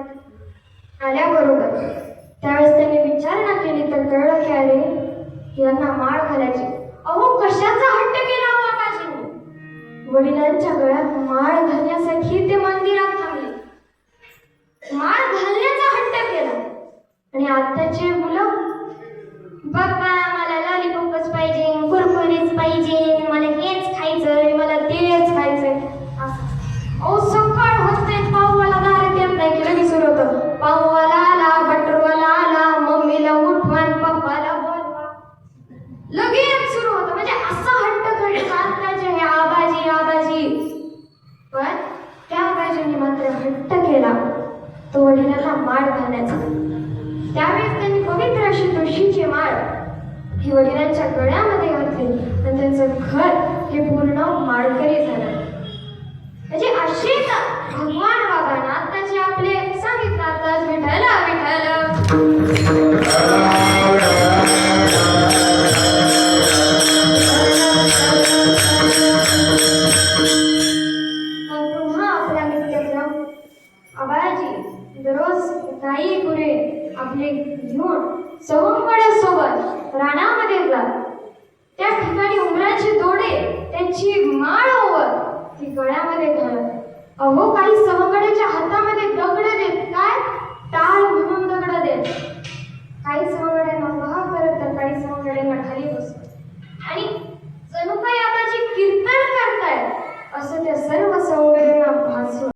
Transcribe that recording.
घरात आल्याबरोबर त्यावेळेस त्यांनी विचारणा केली तर कळलं की अरे यांना माळ घालायची. अहो कशाचा हट्ट केला हो आबाजींनी? वडिलांच्या गळ्यात माळ घालण्यासाठी ते मंदिरात थांबले. माळ घालण्याचा हट्ट केला. आणि आत्ताचे मुलं, बाप्पा मला लॉलीपॉपच पाहिजे, कुरकुरीच पाहिजे, मला हेच खायचंय, मला तेच खायचंय. अहो सकाळ होते पाववाला दारात येत नाही की लगेच सुरू होतं, पाववाला आला, बटरवाला आला, मम्मीला उठवा पप्पाला बोलवा, लगेच सुरू होतं. म्हणजे असा हट्ट करत आत्ताचे हे आबाजी आबाजी. पण त्या आबाजींनी मात्र हट्ट केला तो वडिलांना माळ घालण्याचा. त्यावेळेस त्यांनी पवित्र अशी तुळशीची माळ ही वडिलांच्या गळ्यामध्ये घातली आणि त्यांचं घर हे पूर्ण माळकरी झालं. म्हणजे असे भगवान बाबांना आताचे आपले सांगितलं आताच विठ्ठल विठ्ठल. पुन्हा आपला नित्यक्रम आबाजी दररोज गाई गुरे आपले घेऊन सवंगड्यासोबत रानामध्ये जात. त्या ठिकाणी उमराचे दोडे त्यांची माळ ओवत ती गळ्यामध्ये घालत. अहो काही सवंगड्याच्या हातामध्ये दगड देत काय टाळ